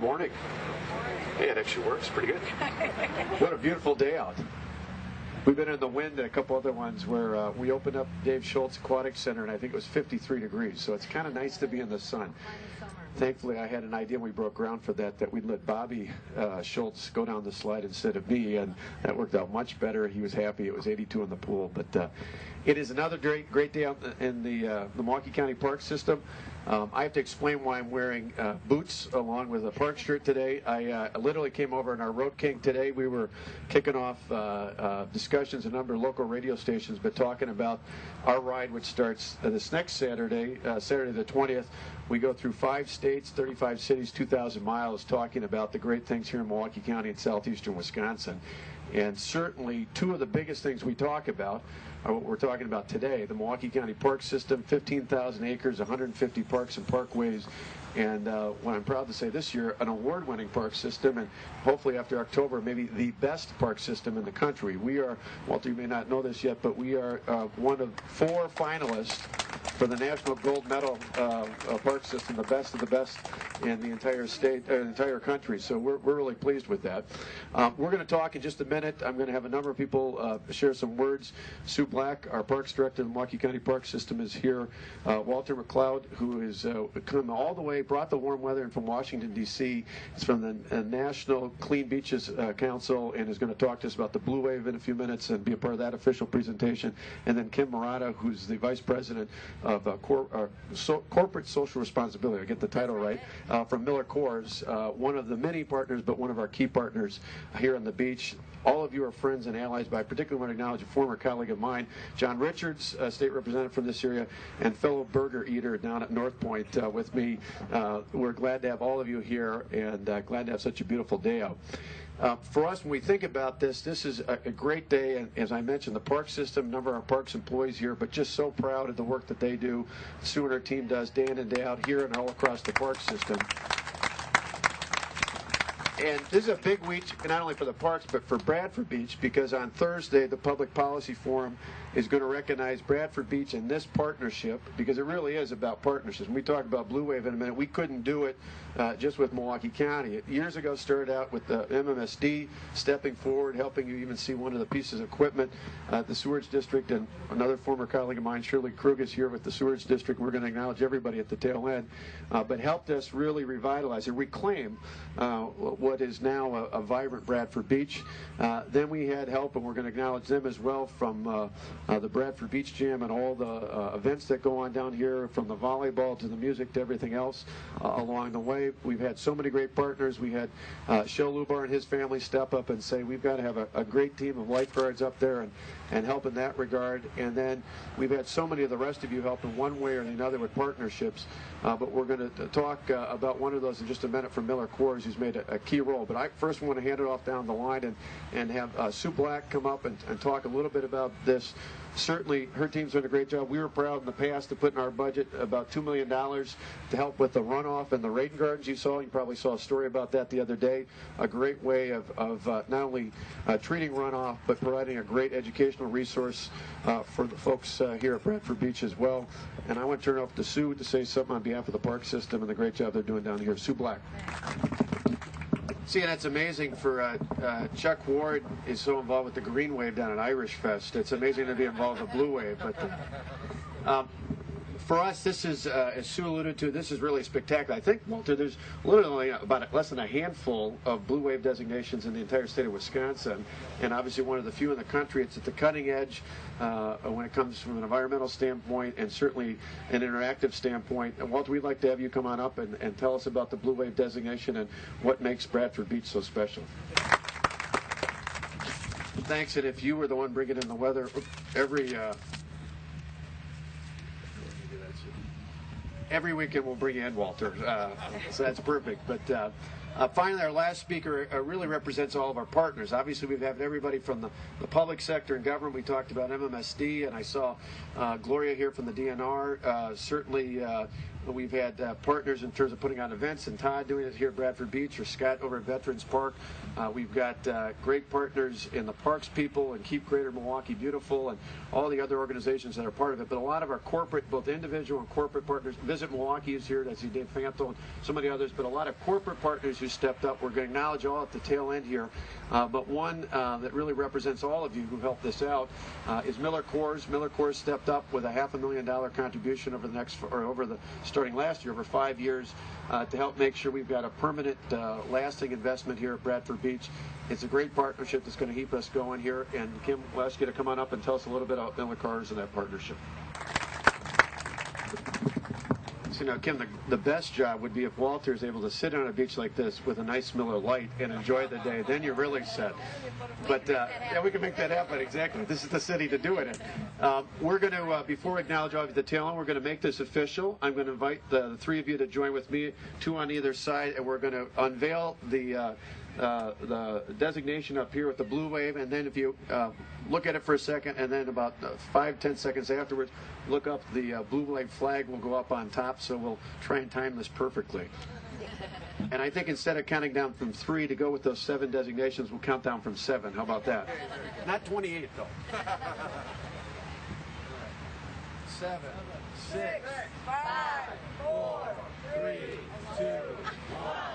morning. Hey, it actually works pretty good. What a beautiful day out. We've been in the wind and a couple other ones where we opened up Dave Schultz Aquatic Center, and I think it was 53 degrees, so it's kind of nice to be in the sun. Thankfully, I had an idea when we broke ground for that we'd let Bobby Schultz go down the slide instead of me, and that worked out much better. He was happy. It was 82 in the pool. But it is another great day out in the Milwaukee County Park System. I have to explain why I'm wearing boots along with a park shirt today. I literally came over in our Road King today. We were kicking off discussions in a number of local radio stations, but talking about our ride, which starts this next Saturday, Saturday the 20th. We go through 5 states, 35 cities, 2,000 miles, talking about the great things here in Milwaukee County and southeastern Wisconsin. And certainly 2 of the biggest things we talk about are what we're talking about today. The Milwaukee County Park System, 15,000 acres, 150 parks and parkways, and what I'm proud to say this year, an award-winning park system, and hopefully after October, maybe the best park system in the country. We are, Walter, you may not know this yet, but we are one of 4 finalists for the National Gold Medal park system, the best of the best in the entire state, entire country. So we're really pleased with that. We're going to talk in just a minute. I'm going to have a number of people share some words. Sue Black, our Parks Director of the Milwaukee County Park System, is here. Walter McLeod, who has come all the way, brought the warm weather in from Washington, D.C. It's from the National Clean Beaches Council, and is going to talk to us about the Blue Wave in a few minutes and be a part of that official presentation. And then Kim Murata, who's the Vice President of Corporate Social Responsibility, I get the title right, from Miller Coors, one of the many partners, but one of our key partners here on the beach. All of you are friends and allies, but I particularly want to acknowledge a former colleague of mine, John Richards, state representative from this area, and fellow burger eater down at North Point with me. We're glad to have all of you here, and glad to have such a beautiful day out. For us, when we think about this is a great day, and as I mentioned, the park system, a number of our parks employees here, but just so proud of the work that they do. Sue and her team does day in and day out here and all across the park system. And this is a big week, not only for the parks, but for Bradford Beach, because on Thursday, the Public Policy Forum is going to recognize Bradford Beach in this partnership, because it really is about partnerships. When we talk about Blue Wave in a minute, we couldn't do it just with Milwaukee County. It years ago started out with the MMSD stepping forward, helping you even see one of the pieces of equipment. The Sewerage District, and another former colleague of mine, Shirley Krug, is here with the Sewerage District. We're going to acknowledge everybody at the tail end, but helped us really revitalize and reclaim what is now a vibrant Bradford Beach. Then we had help, and we're going to acknowledge them as well, from the Bradford Beach Jam and all the events that go on down here, from the volleyball to the music to everything else along the way. We've had so many great partners. We had Shel Lubar and his family step up and say, we've got to have a great team of lifeguards up there and help in that regard. And then we've had so many of the rest of you help in one way or another with partnerships. But we're going to talk about one of those in just a minute from Miller Coors, who's made a key role. But I first want to hand it off down the line and have Sue Black come up and talk a little bit about this. Certainly, her team's done a great job. We were proud in the past to put in our budget about $2 million to help with the runoff and the rain gardens you saw. You probably saw a story about that the other day. A great way of not only treating runoff, but providing a great educational resource for the folks here at Bradford Beach as well. And I want to turn it over to Sue to say something on behalf of the park system and the great job they're doing down here. Sue Black. See, and that's amazing for Chuck Ward is so involved with the Green Wave down at Irish Fest. It's amazing to be involved with the Blue Wave. But for us, this is, as Sue alluded to, this is really spectacular. I think, Walter, there's literally about less than a handful of Blue Wave designations in the entire state of Wisconsin, and obviously one of the few in the country. It's at the cutting edge when it comes from an environmental standpoint and certainly an interactive standpoint. And Walter, we'd like to have you come on up and tell us about the Blue Wave designation and what makes Bradford Beach so special. Thanks, and if you were the one bringing in the weather, every weekend we'll bring you in, Walter, so that's perfect. But finally, our last speaker really represents all of our partners. Obviously, we've had everybody from the public sector and government. We talked about MMSD, and I saw Gloria here from the DNR. Certainly, we've had partners in terms of putting on events, and Todd doing it here at Bradford Beach, or Scott over at Veterans Park. We've got great partners in the parks people and Keep Greater Milwaukee Beautiful and all the other organizations that are part of it. But a lot of our corporate, both individual and corporate partners, Visit Milwaukee is here, that's Dave Fanthel and so many others, but a lot of corporate partners who who stepped up. We're going to acknowledge all at the tail end here, but one that really represents all of you who helped this out is Miller Coors. Miller Coors stepped up with a $500,000 contribution over the starting last year, over 5 years, to help make sure we've got a permanent, lasting investment here at Bradford Beach. It's a great partnership that's going to keep us going here. And Kim, we'll ask you to come on up and tell us a little bit about Miller Coors and that partnership. So now, Kim, the best job would be if Walter is able to sit on a beach like this with a nice Miller Lite and enjoy the day. Then you're really set. But yeah, we can make that happen. Exactly. This is the city to do it in. We're going to, before we acknowledge all of the talent, we're going to make this official. I'm going to invite the three of you to join with me, two on either side, and we're going to unveil the designation up here with the blue wave, and then if you look at it for a second, and then about 5-10 seconds afterwards, look up, the blue wave flag will go up on top, so we'll try and time this perfectly. And I think instead of counting down from 3 to go with those 7 designations, we'll count down from 7. How about that? Not 28, though. 7, 6, 5, 4, 3, 2, 1.